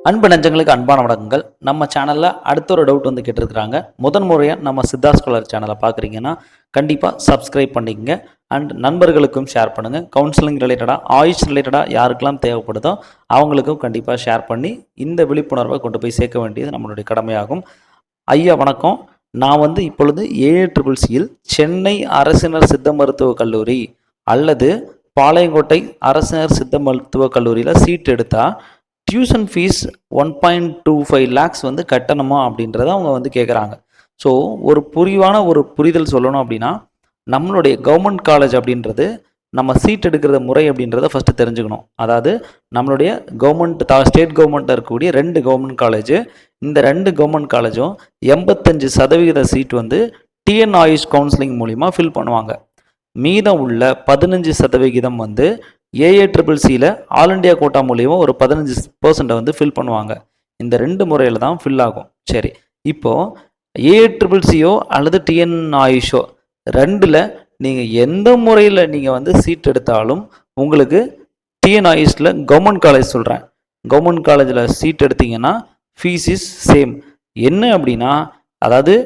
அன்பு நெஞ்சங்களுக்கு அன்பான வணக்கங்கள். நம்ம சேனலில் அடுத்த ஒரு டவுட் வந்து கேட்டிருக்கிறாங்க. முறையாக நம்ம சித்தா ஸ்காலர் சேனலை பார்க்குறீங்கன்னா கண்டிப்பாக சப்ஸ்கிரைப் பண்ணிக்கங்க. அண்ட் நண்பர்களுக்கும் ஷேர் பண்ணுங்கள். கவுன்சிலிங் ரிலேட்டடாக, ஆயுஷ் ரிலேட்டடாக யாருக்கெல்லாம் தேவைப்படுதோ அவங்களுக்கும் கண்டிப்பாக ஷேர் பண்ணி இந்த விழிப்புணர்வை கொண்டு போய் சேர்க்க வேண்டியது நம்மளுடைய கடமையாகும். ஐயா வணக்கம். நான் வந்து இப்பொழுது ஏஏசியில் சென்னை அரசினர் சித்த மருத்துவக் கல்லூரி அல்லது பாளையங்கோட்டை அரசினர் சித்த மருத்துவக் கல்லூரியில் சீட் எடுத்தால் டியூஷன் ஃபீஸ் 1.25 லேக்ஸ் வந்து கட்டணுமா அப்படின்றத அவங்க வந்து கேட்குறாங்க. ஸோ ஒரு புரிதல் சொல்லணும் அப்படின்னா, நம்மளுடைய கவர்மெண்ட் காலேஜ் அப்படின்றது நம்ம சீட் எடுக்கிற முறை அப்படின்றத ஃபஸ்ட்டு தெரிஞ்சுக்கணும். அதாவது நம்மளுடைய ஸ்டேட் கவர்மெண்ட்டில் இருக்கக்கூடிய 2 கவர்மெண்ட் காலேஜ், இந்த 2 கவர்மெண்ட் காலேஜும் 85% சீட் வந்து டிஎன் ஆயுஷ் கவுன்சிலிங் மூலிமா ஃபில் பண்ணுவாங்க. மீதம் உள்ள 15% வந்து ஏஏசியில் ஆல் இண்டியா கோட்டா மூலியமாக ஒரு 15% வந்து ஃபில் பண்ணுவாங்க. இந்த 2 முறையில் தான் ஃபில் ஆகும். சரி, இப்போது ஏஏசியோ அல்லது டிஎன் ஆயுஷோ 2ல் நீங்கள் எந்த முறையில் நீங்கள் வந்து சீட் எடுத்தாலும் உங்களுக்கு டிஎன் ஆயுஷில் கவர்மெண்ட் காலேஜ் சொல்கிறேன், கவர்மெண்ட் காலேஜில் சீட் எடுத்தீங்கன்னா ஃபீஸ் இஸ் சேம். என்ன அப்படின்னா, அதாவது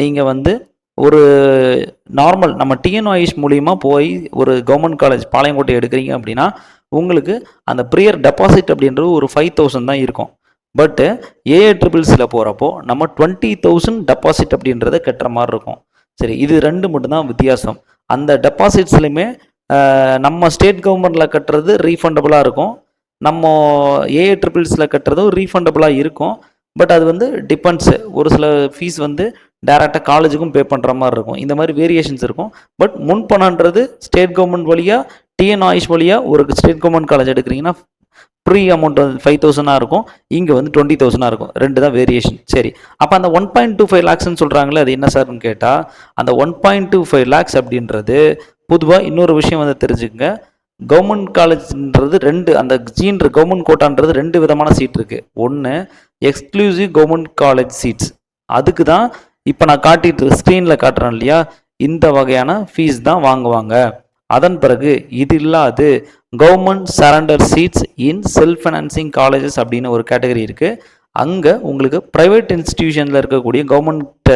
நீங்கள் வந்து ஒரு நார்மல் நம்ம டிஎன் ஆயுஷ் மூலியமாக போய் ஒரு கவர்மெண்ட் காலேஜ் பாளையங்கோட்டை எடுக்கிறீங்க அப்படின்னா உங்களுக்கு அந்த ப்ரியர் டெபாசிட் அப்படின்றது ஒரு 5,000 தான் இருக்கும். பட்டு ஏஏசியில் போகிறப்போ நம்ம 20,000 டெபாசிட் அப்படின்றத கட்டுற மாதிரி இருக்கும். சரி, இது 2 மட்டும்தான் வித்தியாசம். அந்த டெபாசிட்ஸ்லையுமே நம்ம ஸ்டேட் கவர்மெண்ட்டில் கட்டுறது ரீஃபண்டபுளாக இருக்கும், நம்ம ஏஏசியில் கட்டுறதும் ரீஃபண்டபுளாக இருக்கும். பட் அது வந்து டிபெண்ட்ஸு. ஒரு சில ஃபீஸ் வந்து டேரெக்டாக காலேஜுக்கும் பே பண்ணுற மாதிரி இருக்கும். இந்த மாதிரி வேரியேஷன்ஸ் இருக்கும். பட் முன்பணன்றது ஸ்டேட் கவர்மெண்ட் வழியாக டிஎன் ஆயுஷ் வழியாக ஒரு ஸ்டேட் கவர்மெண்ட் காலேஜ் எடுக்கிறீங்கன்னா ப்ரீ அமௌண்ட் வந்து 5,000 இருக்கும், இங்கே வந்து 20,000 இருக்கும். 2 தான் வேரியேஷன். சரி, அப்போ அந்த 1.25 லேக்ஸ்ன்னு சொல்கிறாங்களே அது என்ன சார்னு கேட்டால், அந்த 1.25 லேக்ஸ் அப்படின்றது பொதுவாக இன்னொரு விஷயம் வந்து தெரிஞ்சுக்கங்க. கவர்மெண்ட் காலேஜ்ன்றது 2, அந்த ஜீன்ற கவர்மெண்ட் கோட்டான்றது 2 விதமான சீட் இருக்குது. ஒன்று எக்ஸ்க்ளூசிவ் கவர்மெண்ட் காலேஜ் சீட்ஸ், அதுக்கு தான் இப்போ நான் காட்டிட்டு ஸ்க்ரீனில் காட்டுறேன் இல்லையா, இந்த வகையான ஃபீஸ் தான் வாங்குவாங்க. அதன் பிறகு இது இல்லாது கவர்மெண்ட் சரண்டர் சீட்ஸ் இன் செல்ஃப் ஃபைனான்சிங் காலேஜஸ் அப்படின்னு ஒரு கேட்டகரி இருக்குது. அங்கே உங்களுக்கு ப்ரைவேட் இன்ஸ்டிடியூஷனில் இருக்கக்கூடிய கவர்மெண்ட்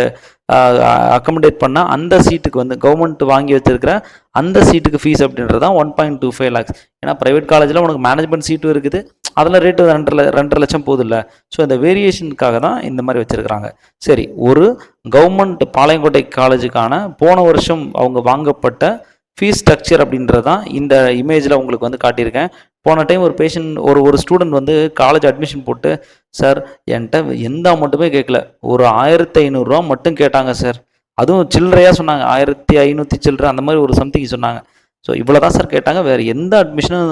அக்கமடேட் பண்ணால் அந்த சீட்டுக்கு வந்து கவர்மெண்ட் வாங்கி வச்சிருக்கிற அந்த சீட்டுக்கு ஃபீஸ் அப்படின்றது தான் 1.25 லேக்ஸ். ஏன்னா ப்ரைவேட் காலேஜில் உனக்கு மேனேஜ்மெண்ட் சீட்டும் இருக்குது, அதில் ரேட்டு 2.5 லட்சம் போகுது இல்லை. ஸோ இந்த வேரியேஷனுக்காக தான் இந்த மாதிரி வச்சுருக்கிறாங்க. சரி, ஒரு கவர்மெண்ட் பாளையங்கோட்டை காலேஜுக்கான போன வருஷம் அவங்க வாங்கப்பட்ட ஃபீஸ் ஸ்ட்ரக்சர் அப்படின்றது தான் இந்த இமேஜில் உங்களுக்கு வந்து காட்டியிருக்கேன். போன டைம் ஒரு ஒரு ஸ்டூடெண்ட் வந்து காலேஜ் அட்மிஷன் போட்டு, சார் என்கிட்ட எந்த அமௌண்ட்டுமே கேட்கல, ஒரு 1,500 ரூபா மட்டும் கேட்டாங்க சார், அதுவும் சில்லறையாக சொன்னாங்க, 1,500 சில்லறை அந்த மாதிரி ஒரு சம்திங் சொன்னாங்க. ஸோ இவ்வளோ தான் சார் கேட்டாங்க, வேறு எந்த அட்மிஷனும்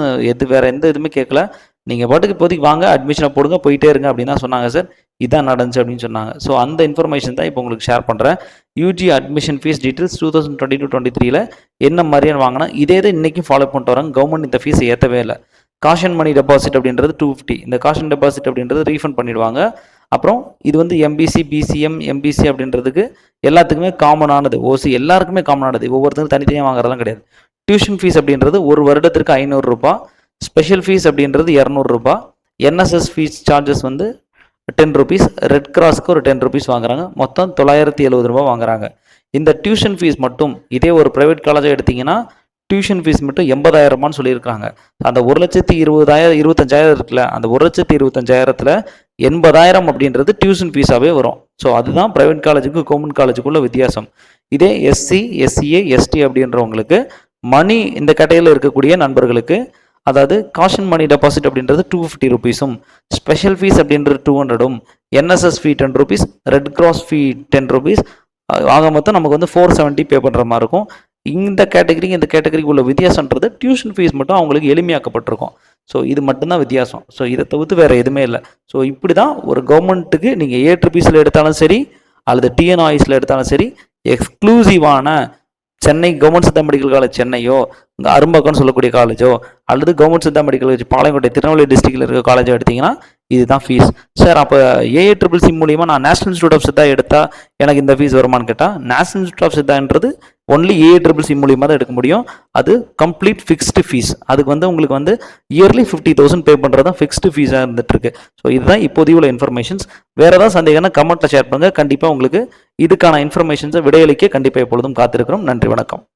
வேறு எந்த இதுவுமே கேட்கல, நீங்கள் பாட்டுக்கு இப்போதைக்கு வாங்க அட்மிஷனை போடுங்க போயிட்டே இருங்க அப்படின்னு தான் சொன்னாங்க சார். இதான் நடந்துச்சு அப்படின்னு சொன்னாங்க. ஸோ அந்த இன்ஃபர்மேஷன் தான் இப்போ உங்களுக்கு ஷேர் பண்ணுறேன். யூஜி அட்மிஷன் ஃபீஸ் டீட்டெயில்ஸ் 2022-23 என்ன மாதிரியான வாங்கினா இதே தான் இன்றைக்கும் ஃபாலோ பண்ணிட்டு வராங்க. கவர்மெண்ட் இந்த ஃபீஸை ஏற்றவே இல்லை. காஷன் மணி டெபாசிட் அப்படின்றது 250, இந்த காஷன் டெபாசிட் அப்படின்றது ரீஃபண்ட் பண்ணிடுவாங்க. அப்புறம் இது வந்து எம்பிசி, பிசிஎம், எம்பிசி அப்படின்றதுக்கு எல்லாத்துக்குமே காமனானது, ஓசி எல்லாருக்குமே காமனானது, ஒவ்வொருத்தருக்கும் தனித்தனியாக வாங்குறதெல்லாம் கிடையாது. டியூஷன் ஃபீஸ் அப்படின்றது ஒரு வருடத்திற்கு 500 ரூபா, ஸ்பெஷல் ஃபீஸ் அப்படின்றது 200 ரூபா, என்எஸ்எஸ் ஃபீஸ் சார்ஜஸ் வந்து 10 ருபீஸ், ரெட் கிராஸ்க்கு ஒரு 10 ருபீஸ் வாங்குறாங்க, மொத்தம் 970 ரூபா வாங்குறாங்க. இந்த டியூஷன் ஃபீஸ் மட்டும் இதே ஒரு ப்ரைவேட் காலேஜாக எடுத்திங்கன்னா டியூஷன் ஃபீஸ் மட்டும் 80,000 சொல்லியிருக்காங்க. அந்த 1,20,000 இருக்குல்ல, அந்த 1,25,000ல் 80,000 அப்படின்றது டியூஷன் ஃபீஸாகவே வரும். ஸோ அதுதான் ப்ரைவேட் காலேஜுக்கு கவர்மெண்ட் காலேஜுக்குள்ள வித்தியாசம். இதே எஸ்சி, எஸ்சிஏ, எஸ்டி அப்படின்றவங்களுக்கு மணி இந்த கேட்டகரியில் இருக்கக்கூடிய நண்பர்களுக்கு, அதாவது காஷன் மணி டெபாசிட் அப்படின்றது 250 ருபீஸும், ஸ்பெஷல் ஃபீஸ் அப்படின்றது 200ம், என்எஸ்எஸ் ஃபீ 10 ருபீஸ், ரெட் கிராஸ் ஃபீ 10 ருபீஸ், ஆக மொத்தம் நமக்கு வந்து 470 பே பண்ணுற மாதிரி இருக்கும். இந்த கேட்டகரிக்கு உள்ள வித்தியாசன்றது டியூஷன் ஃபீஸ் மட்டும் அவங்களுக்கு எளிமையாக்கப்பட்டிருக்கும். ஸோ இது மட்டும்தான் வித்தியாசம். ஸோ இதை தவிர்த்து வேறு எதுவுமே இல்லை. ஸோ இப்படி தான் ஒரு கவர்மெண்ட்டுக்கு நீங்கள் ஏடிபிசியில் எடுத்தாலும் சரி அல்லது டிஎன் ஆயுஸில் எடுத்தாலும் சரி, எக்ஸ்க்ளூசிவான Chennai government Siddha medical college சென்னையோ, இங்கே அரும்பாக்கம்னு சொல்லக்கூடிய காலேஜோ, அல்லது government Siddha medical college Palayamkottai Tirunelveli டிஸ்ட்ரிக்டில் இருக்க காலேஜோ எடுத்திங்கன்னா இதுதான் ஃபீஸ். சார் அப்போ ஏஏசிசி மூலிமா நான் நேஷனல் இன்ஸ்டியூட் ஆஃப் சித்தா எடுத்தால் எனக்கு இந்த ஃபீஸ் வருமானு கேட்டால், நேஷனல் இன்ஸ்டியூட் ஆஃப் சித்தான்றது ஒன்லி ஏஐசிசி மூலியமாக தான் எடுக்க முடியும். அது கம்ப்ளீட் ஃபிக்ஸ்டு ஃபீஸ். அதுக்கு வந்து உங்களுக்கு வந்து இயர்லி 50,000 பே பண்ணுறது தான் ஃபிக்ஸ்டு ஃபீஸாக இருந்துட்டு இருக்கு. ஸோ இதுதான் இப்போதைய உள்ள இன்ஃபர்மேஷன்ஸ். வேறு ஏதாவது சந்தேகம்னா கமெண்ட்டில் ஷேர் பண்ணுங்கள். கண்டிப்பாக உங்களுக்கு இதுக்கான இன்ஃபர்மேஷன்ஸை விடையளிக்க கண்டிப்பாக எப்பொழுதும் காத்திருக்கிறோம். நன்றி, வணக்கம்.